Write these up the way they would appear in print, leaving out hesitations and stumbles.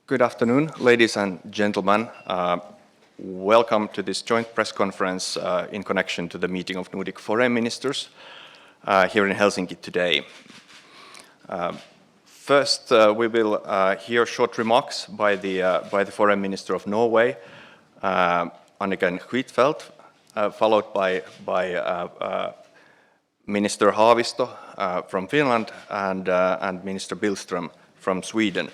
Good afternoon, ladies and gentlemen. Welcome to this joint press conference in connection to the meeting of Nordic foreign ministers here in Helsinki today. First, we will hear short remarks by the Foreign Minister of Norway, Anniken Huitfeldt, followed by Minister Haavisto from Finland and Minister Billström from Sweden.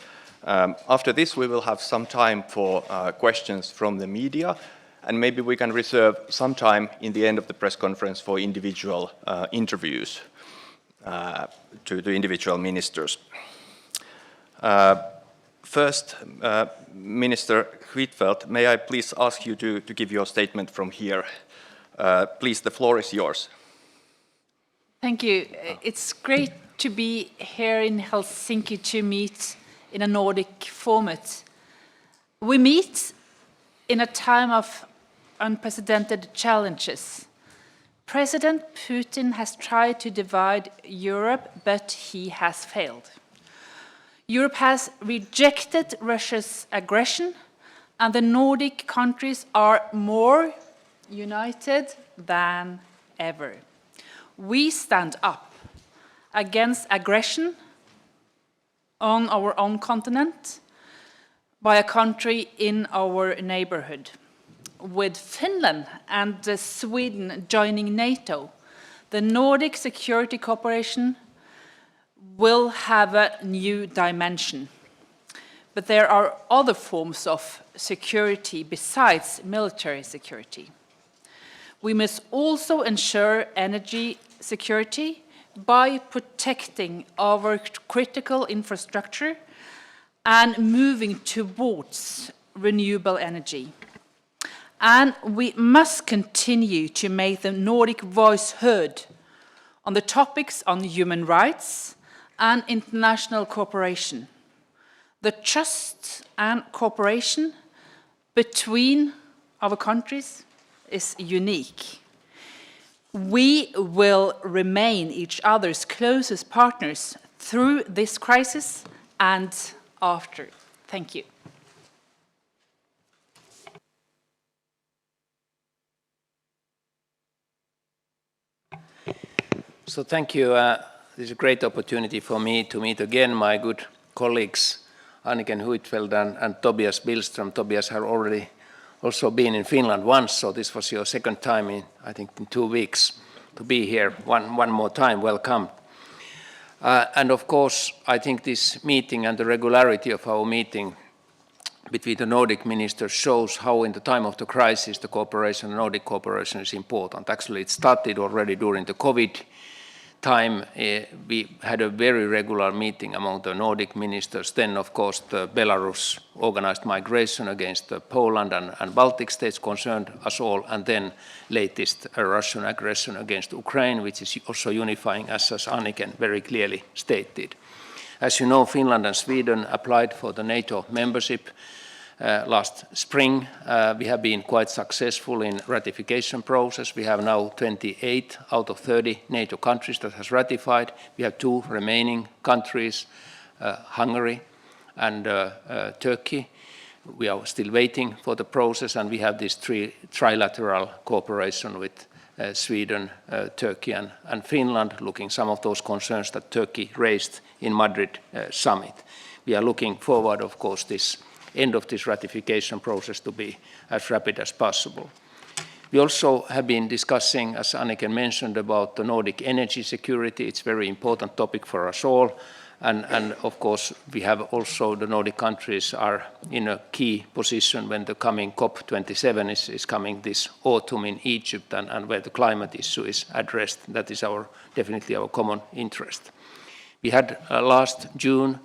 After this, we will have some time for questions from the media, and maybe we can reserve some time in the end of the press conference for individual interviews to the individual ministers. First, Minister Huitfeldt, may I please ask you to give your statement from here? Please, the floor is yours. Thank you. It's great to be here in Helsinki to meet in a Nordic format. We meet in a time of unprecedented challenges. President Putin has tried to divide Europe, but he has failed. Europe has rejected Russia's aggression, and the Nordic countries are more united than ever. We stand up against aggression on our own continent by a country in our neighborhood. With Finland and Sweden joining NATO, the Nordic security cooperation will have a new dimension. But there are other forms of security besides military security. We must also ensure energy security by protecting our critical infrastructure and moving towards renewable energy. And we must continue to make the Nordic voice heard on the topics on human rights and international cooperation. The trust and cooperation between our countries is unique. We will remain each other's closest partners through this crisis and after. Thank you. So thank you. This is a great opportunity for me to meet again my good colleagues Anniken Huitfeldt and Tobias Billström. Tobias has already also been in Finland once, so this was your second time in, I think, in 2 weeks to be here. One more time, welcome. And of course, I think this meeting and the regularity of our meeting between the Nordic ministers shows how in the time of the crisis the cooperation, Nordic cooperation is important. Actually, it started already during the COVID time. We had a very regular meeting among the Nordic ministers. Then, of course, the Belarus organized migration against Poland and Baltic states concerned us all. And then latest Russian aggression against Ukraine, which is also unifying us, as Anniken very clearly stated. As you know, Finland and Sweden applied for the NATO membership last spring. We have been quite successful in ratification process. We have now 28 out of 30 NATO countries that has ratified. We have 2 remaining countries, Hungary and Turkey. We are still waiting for the process, and we have this trilateral cooperation with Sweden, Turkey and Finland, looking some of those concerns that Turkey raised in Madrid summit. We are looking forward, of course, this end of this ratification process to be as rapid as possible. We also have been discussing, as Anniken mentioned, about the Nordic energy security. It's a very important topic for us all. And of course, we have also the Nordic countries are in a key position when the coming COP27 is coming this autumn in Egypt, and where the climate issue is addressed. That is definitely our common interest. We had last June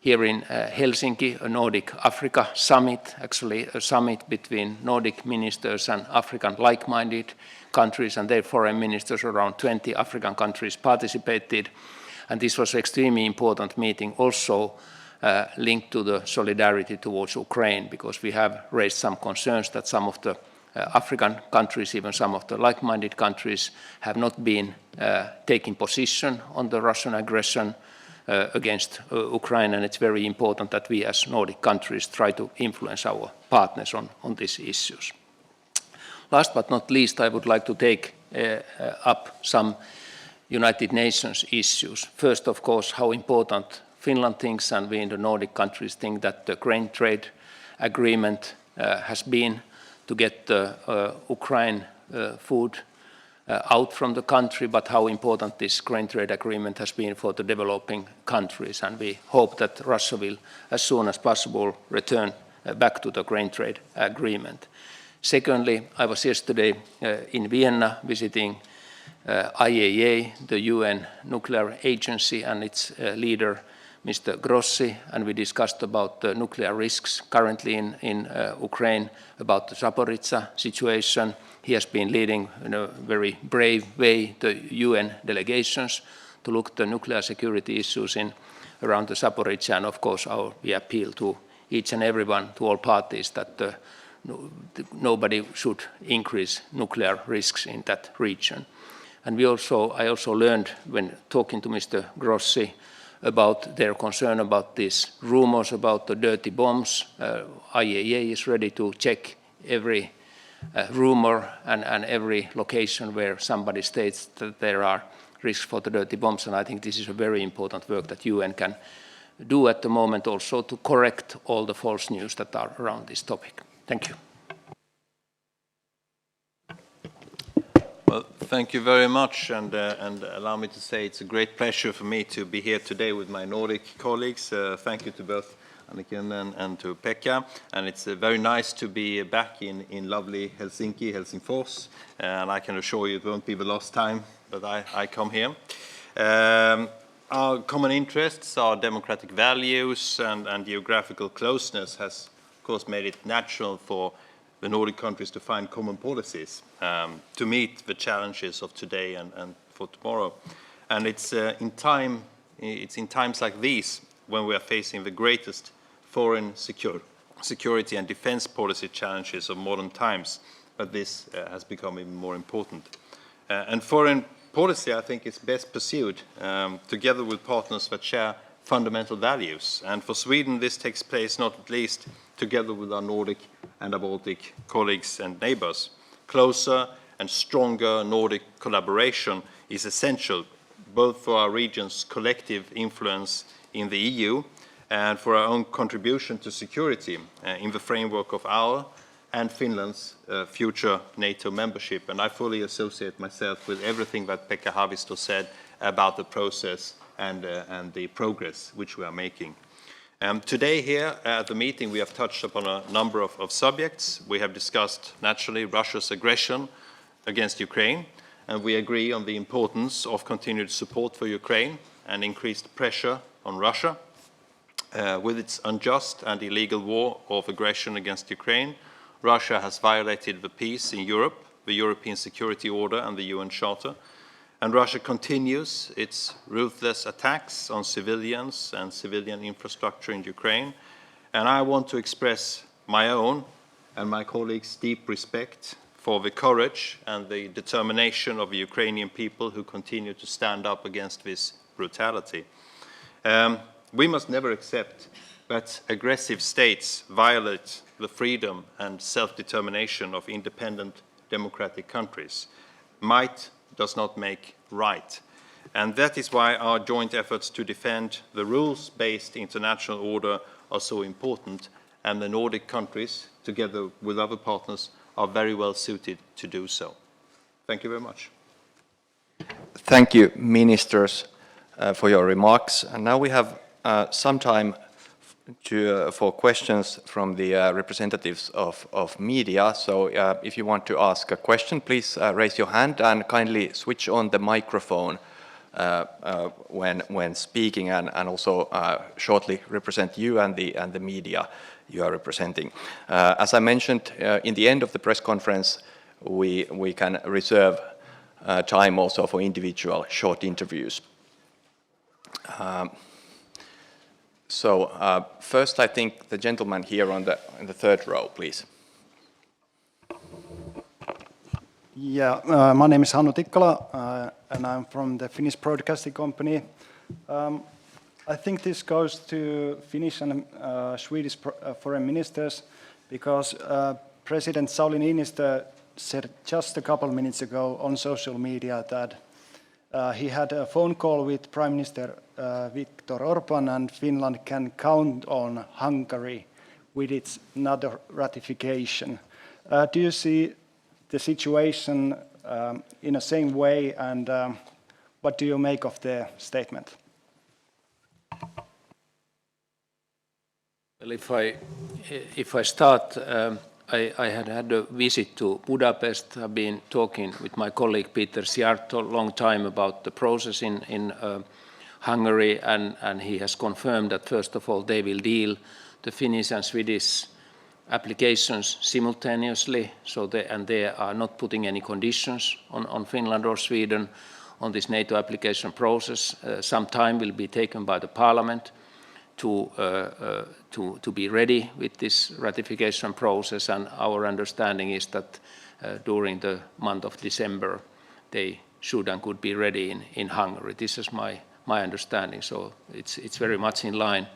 here in Helsinki, a Nordic Africa summit, actually a summit between Nordic ministers and African like-minded countries and their foreign ministers. Around 20 African countries participated. And this was an extremely important meeting, also linked to the solidarity towards Ukraine, because we have raised some concerns that some of the African countries, even some of the like-minded countries, have not been taking position on the Russian aggression against Ukraine, and it's very important that we as Nordic countries try to influence our partners on these issues. Last but not least, I would like to take up some United Nations issues. First, of course, how important Finland thinks and we in the Nordic countries think that the grain trade agreement has been to get the Ukraine food out from the country, but how important this grain trade agreement has been for the developing countries. And we hope that Russia will, as soon as possible, return back to the grain trade agreement. Secondly, I was yesterday in Vienna visiting IAEA, the UN nuclear agency, and its leader, Mr. Grossi, and we discussed about the nuclear risks currently in Ukraine, about the Zaporizhzhia situation. He has been leading in a very brave way the UN delegations to look at the nuclear security issues around the Zaporizhzhia, and of course we appeal to each and everyone, to all parties, that nobody should increase nuclear risks in that region. And I also learned when talking to Mr. Grossi about their concern about these rumors about the dirty bombs. IAEA is ready to check every rumor and every location where somebody states that there are risks for the dirty bombs, and I think this is a very important work that UN can do at the moment also to correct all the false news that are around this topic. Thank you. Well, thank you very much, and allow me to say it's a great pleasure for me to be here today with my Nordic colleagues. Thank you to both Anniken and to Pekka, and it's very nice to be back in lovely Helsinki, Helsingfors, and I can assure you it won't be the last time that I come here. Our common interests, our democratic values and geographical closeness has, of course, made it natural for the Nordic countries to find common policies to meet the challenges of today and for tomorrow. And it's in times like these when we are facing the greatest foreign security and defense policy challenges of modern times that this has become even more important. And foreign policy, I think, is best pursued together with partners that share fundamental values. And for Sweden, this takes place not least together with our Nordic and our Baltic colleagues and neighbors. Closer and stronger Nordic collaboration is essential both for our region's collective influence in the EU and for our own contribution to security in the framework of our and Finland's future NATO membership. And I fully associate myself with everything that Pekka Haavisto said about the process and the progress which we are making. Today here at the meeting we have touched upon a number of subjects. We have discussed naturally Russia's aggression against Ukraine, and we agree on the importance of continued support for Ukraine and increased pressure on Russia. With its unjust and illegal war of aggression against Ukraine, Russia has violated the peace in Europe, the European Security Order and the UN Charter, and Russia continues its ruthless attacks on civilians and civilian infrastructure in Ukraine. And I want to express my own and my colleagues' deep respect for the courage and the determination of the Ukrainian people who continue to stand up against this brutality. We must never accept that aggressive states violate the freedom and self-determination of independent democratic countries. Might does not make right. And that is why our joint efforts to defend the rules-based international order are so important, and the Nordic countries, together with other partners, are very well suited to do so. Thank you very much. Thank you, ministers, for your remarks. And now we have some time for questions from the representatives of media. So if you want to ask a question, please raise your hand and kindly switch on the microphone when speaking, and also shortly represent you and the media you are representing. As I mentioned, in the end of the press conference, we can reserve time also for individual short interviews. So first, I think the gentleman here in the third row, please. Yeah, my name is Hannu Tikkala, and I'm from the Finnish Broadcasting Company. I think this goes to Finnish and Swedish foreign ministers, because President Sauli Niinistö said just a couple minutes ago on social media that he had a phone call with Prime Minister Viktor Orban, and Finland can count on Hungary with its NATO ratification. Do you see the situation in the same way, and what do you make of the statement? Well, if I start, I had a visit to Budapest. I've been talking with my colleague Peter Szijjártó a long time about the process in Hungary, and he has confirmed that first of all they will deal the Finnish and Swedish applications simultaneously, and they are not putting any conditions on Finland or Sweden on this NATO application process. Some time will be taken by the Parliament to be ready with this ratification process, and our understanding is that during the month of December they should and could be ready in Hungary. This is my understanding, so it's very much in line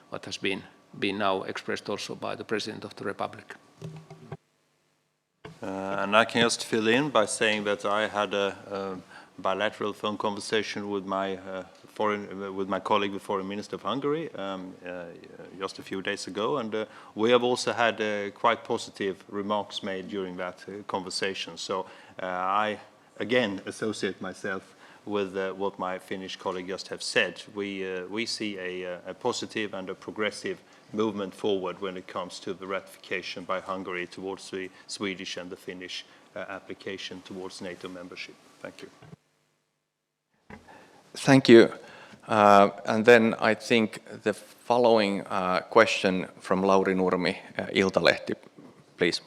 what has been now expressed also by the President of the Republic. And I can just fill in by saying that I had a bilateral phone conversation with my colleague, the Foreign Minister of Hungary, just a few days ago, and we have also had quite positive remarks made during that conversation. So I again associate myself with what my Finnish colleague just have said. We see a positive and a progressive movement forward when it comes to the ratification by Hungary towards the Swedish and the Finnish application towards NATO membership. Thank you. Thank you. And then I think the following question from Lauri Nurmi, Iltalehti, please.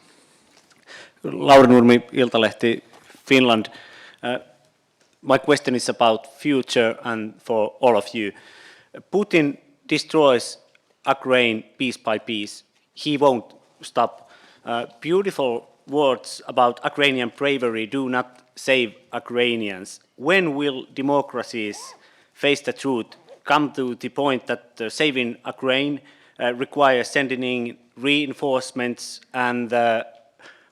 Lauri Nurmi, Iltalehti, Finland. My question is about future and for all of you. Putin destroys Ukraine piece by piece. He won't stop. Beautiful words about Ukrainian bravery do not save Ukrainians. When will democracies face the truth, come to the point that saving Ukraine requires sending in reinforcements and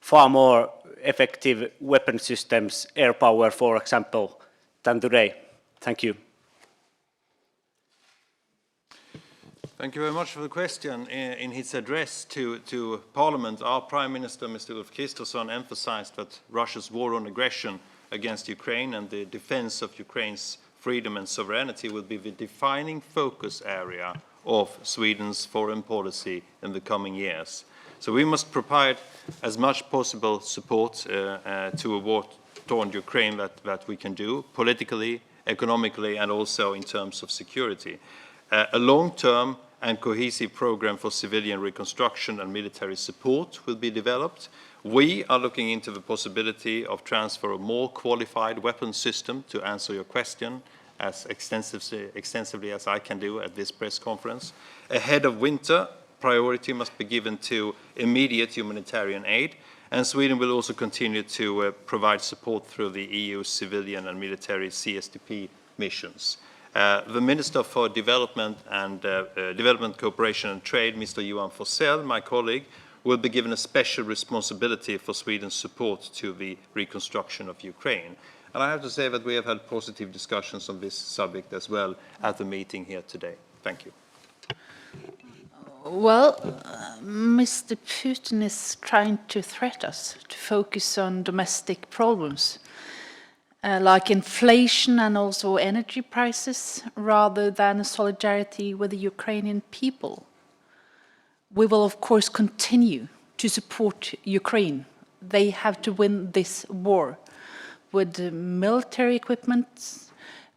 far more effective weapon systems, air power, for example, than today? Thank you. Thank you very much for the question. In his address to Parliament, our Prime Minister, Mr. Ulf Kristersson, emphasized that Russia's war on aggression against Ukraine and the defense of Ukraine's freedom and sovereignty will be the defining focus area of Sweden's foreign policy in the coming years. So we must provide as much possible support to a war-torn Ukraine that we can do, politically, economically, and also in terms of security. A long-term and cohesive program for civilian reconstruction and military support will be developed. We are looking into the possibility of transfer of more qualified weapons system, to answer your question as extensively as I can do at this press conference. Ahead of winter, priority must be given to immediate humanitarian aid, and Sweden will also continue to provide support through the EU civilian and military CSDP missions. The Minister for Development and Development Cooperation and Trade, Mr. Johan Forsell, my colleague, will be given a special responsibility for Sweden's support to the reconstruction of Ukraine. And I have to say that we have had positive discussions on this subject as well at the meeting here today. Thank you. Well, Mr. Putin is trying to threaten us to focus on domestic problems, like inflation and also energy prices, rather than solidarity with the Ukrainian people. We will, of course, continue to support Ukraine. They have to win this war with military equipment,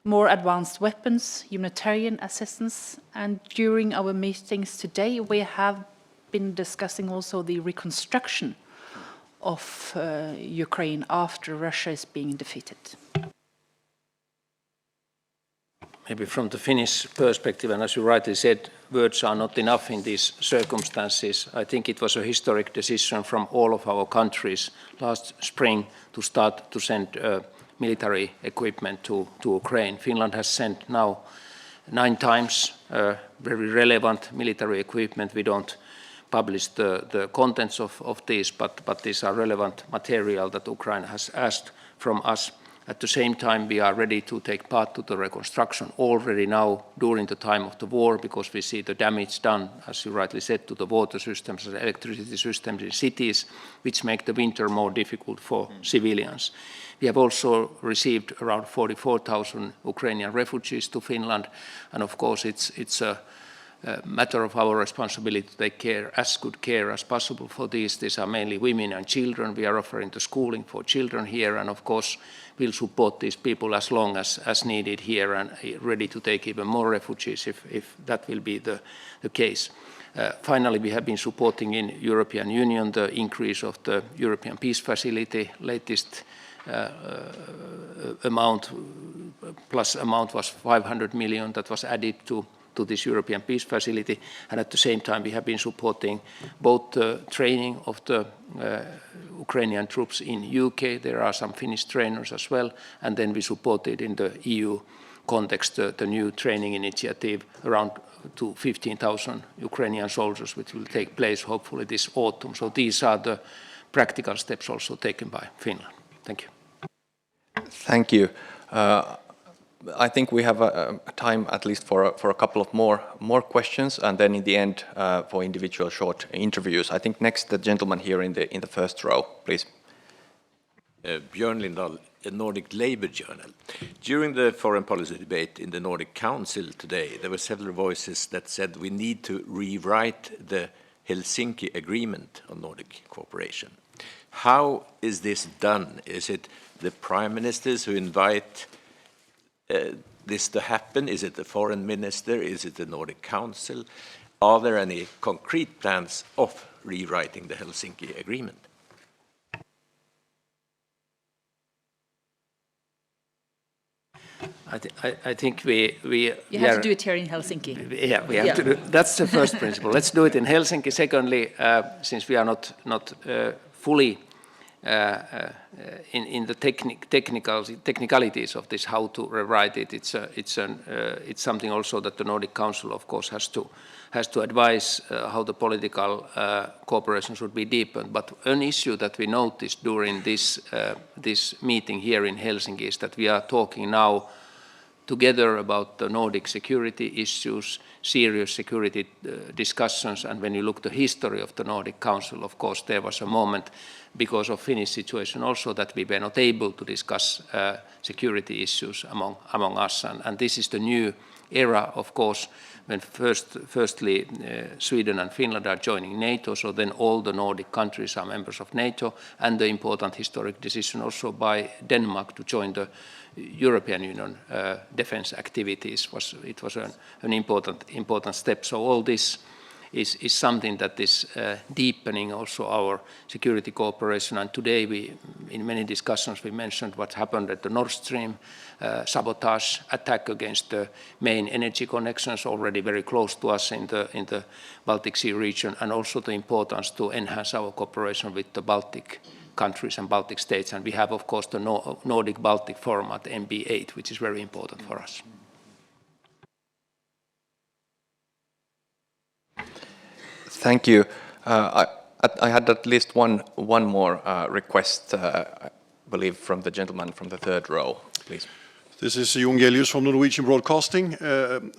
more advanced weapons, humanitarian assistance, and during our meetings today, we have been discussing also the reconstruction of Ukraine after Russia is being defeated. Maybe from the Finnish perspective, and as you rightly said, words are not enough in these circumstances. I think it was a historic decision from all of our countries last spring to start to send military equipment to Ukraine. Finland has sent now 9 times, very relevant military equipment. We don't publish the contents of these, but these are relevant material that Ukraine has asked from us. At the same time, we are ready to take part to the reconstruction already now during the time of the war, because we see the damage done, as you rightly said, to the water systems and electricity systems in cities, which make the winter more difficult for civilians. We have also received around 44,000 Ukrainian refugees to Finland, and of course it's a matter of our responsibility to take care, as good care as possible for these. These are mainly women and children. We are offering the schooling for children here, and of course we'll support these people as long as needed here, and ready to take even more refugees if that will be the case. Finally, we have been supporting in European Union the increase of the European Peace Facility. Latest amount was 500 million that was added to this European Peace Facility, and at the same time we have been supporting both the training of the Ukrainian troops in UK. There are some Finnish trainers as well, and then we supported in the EU context the new training initiative around to 15,000 Ukrainian soldiers, which will take place hopefully this autumn. So these are the practical steps also taken by Finland. Thank you. Thank you. I think we have a time at least for a couple of more questions, and then in the end for individual short interviews. I think next the gentleman here in the first row, please. Björn Lindahl, Nordic Labour Journal. During the foreign policy debate in the Nordic Council today, there were several voices that said we need to rewrite the Helsinki Agreement on Nordic cooperation. How is this done? Is it the prime ministers who invite this to happen? Is it the foreign minister? Is it the Nordic Council? Are there any concrete plans of rewriting the Helsinki Agreement? I think we You have to do it here in Helsinki. Yeah, we have to do. That's the first principle. Let's do it in Helsinki. Secondly, since we are not fully in the technicalities of this, how to rewrite it, it's something also that the Nordic Council, of course, has to advise how the political cooperation should be deepened. But an issue that we noticed during this meeting here in Helsinki is that we are talking now together about the Nordic security issues, serious security discussions, and when you look at the history of the Nordic Council, of course, there was a moment because of Finnish situation also that we were not able to discuss security issues among us, and this is the new era, of course, when firstly Sweden and Finland are joining NATO, so then all the Nordic countries are members of NATO, and the important historic decision also by Denmark to join the European Union defense activities was an important step. So all this is something that is deepening also our security cooperation. And today in many discussions we mentioned what happened at the Nord Stream sabotage attack against the main energy connections already very close to us in the Baltic Sea region, and also the importance to enhance our cooperation with the Baltic countries and Baltic states. And we have, of course, the Nordic Baltic Forum at MB8, which is very important for us. Thank you. I had at least one more request, I believe, from the gentleman from the third row, please. This is Jon Gelius from Norwegian Broadcasting.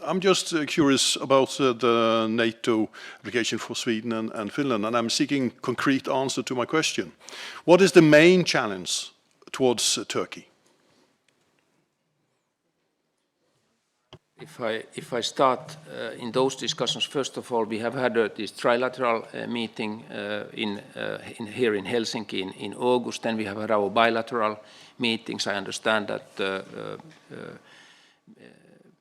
I'm just curious about the NATO application for Sweden and Finland, and I'm seeking concrete answer to my question. What is the main challenge towards Turkey? If I start in those discussions, first of all, we have had this trilateral meeting here in Helsinki in August. Then we have had our bilateral meetings. I understand that the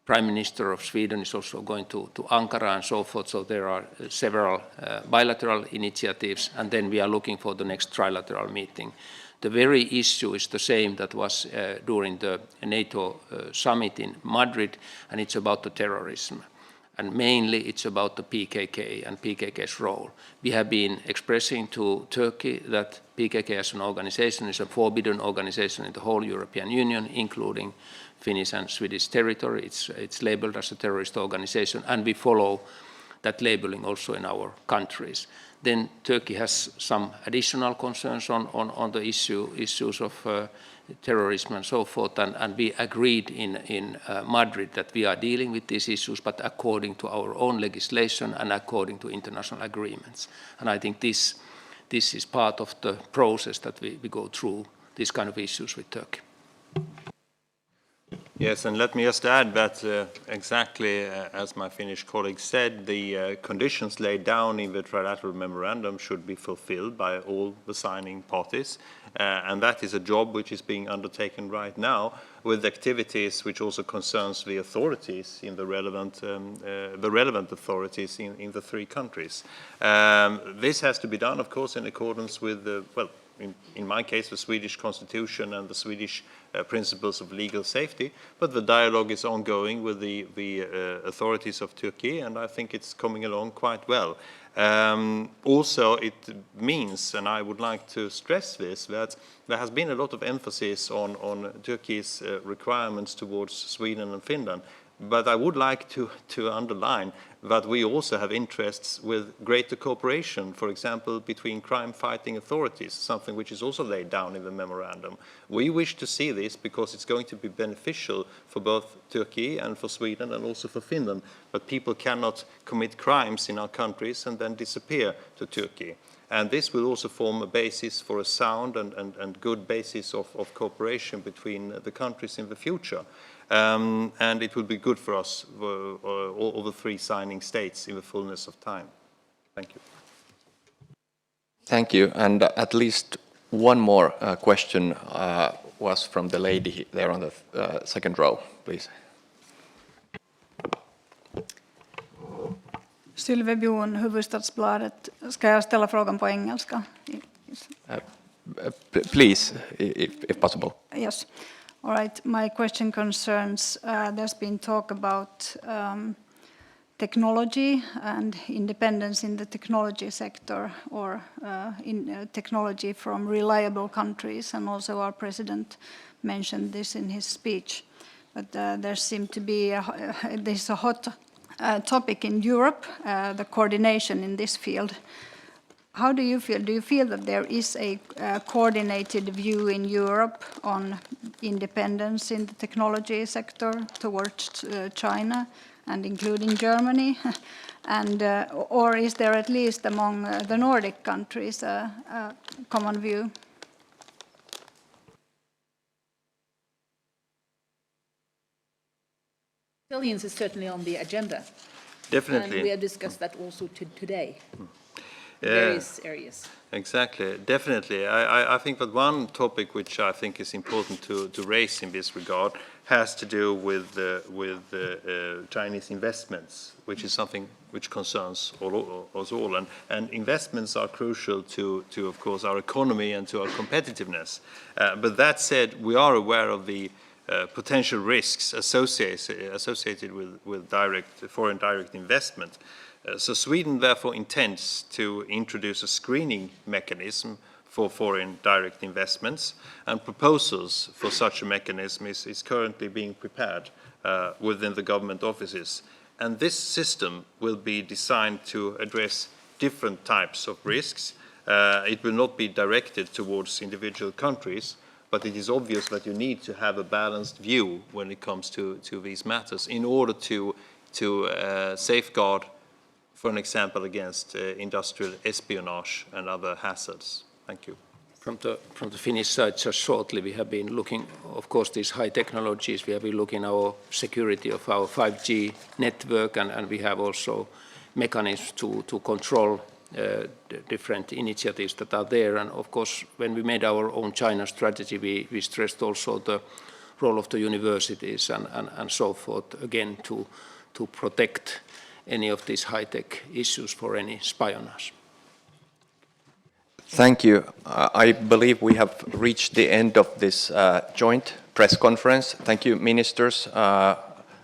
Prime Minister of Sweden is also going to Ankara and so forth. So there are several bilateral initiatives, and then we are looking for the next trilateral meeting. The very issue is the same that was during the NATO summit in Madrid, and it's about the terrorism. And mainly it's about the PKK and PKK's role. We have been expressing to Turkey that PKK as an organization is a forbidden organization in the whole European Union, including Finnish and Swedish territory. It's labeled as a terrorist organization, and we follow that labeling also in our countries. Then Turkey has some additional concerns on the issues of terrorism and so forth, and we agreed in Madrid that we are dealing with these issues, but according to our own legislation and according to international agreements. And I think this is part of the process that we go through these kind of issues with Turkey. Yes, and let me just add that exactly as my Finnish colleague said, the conditions laid down in the trilateral memorandum should be fulfilled by all the signing parties. And that is a job which is being undertaken right now with activities which also concerns the authorities in the relevant authorities in the three countries. This has to be done, of course, in accordance with the, well, in my case, the Swedish constitution and the Swedish principles of legal safety, but the dialogue is ongoing with the authorities of Turkey, and I think it's coming along quite well. Also, it means, and I would like to stress this, that there has been a lot of emphasis on Turkey's requirements towards Sweden and Finland. But I would like to underline that we also have interests with greater cooperation, for example, between crime-fighting authorities, something which is also laid down in the memorandum. We wish to see this because it's going to be beneficial for both Turkey and for Sweden and also for Finland. But people cannot commit crimes in our countries and then disappear to Turkey. And this will also form a basis for a sound and good basis of cooperation between the countries in the future. And it will be good for us, all the three signing states, in the fullness of time. Thank you. Thank you. And at least one more question was from the lady there on the second row, please. Sylve Bjorn, Hufvudstadsbladet. Ska jag ställa frågan på engelska? Please, if possible. Yes. All right. My question concerns, there's been talk about technology and independence in the technology sector, or in technology from reliable countries, and also our president mentioned this in his speech. But there seemed to be this a hot topic in Europe, the coordination in this field. How do you feel? Do you feel that there is a coordinated view in Europe on independence in the technology sector towards China, and including Germany? And or is there at least among the Nordic countries a common view? Resilience is certainly on the agenda. Definitely. And we have discussed that also today. Various areas. Exactly, definitely. I think that one topic which I think is important to raise in this regard has to do with Chinese investments, which is something which concerns us all. And investments are crucial to, of course, our economy and to our competitiveness. But that said, we are aware of the potential risks associated with foreign direct investment. So Sweden therefore intends to introduce a screening mechanism for foreign direct investments, and proposals for such a mechanism is currently being prepared within the government offices. And this system will be designed to address different types of risks. It will not be directed towards individual countries, but it is obvious that you need to have a balanced view when it comes to these matters in order to safeguard, for an example, against industrial espionage and other hazards. Thank you. From the Finnish side, just shortly, we have been looking, of course, these high technologies. We have been looking at our security of our 5G network, and we have also mechanisms to control the different initiatives that are there. And of course, when we made our own China strategy, we stressed also the role of the universities and so forth, again, to protect any of these high-tech issues for any espionage. Thank you. I believe we have reached the end of this joint press conference. Thank you, ministers,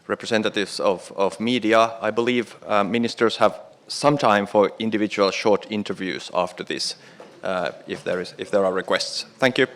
representatives of media. I believe ministers have some time for individual short interviews after this, if there are requests. Thank you.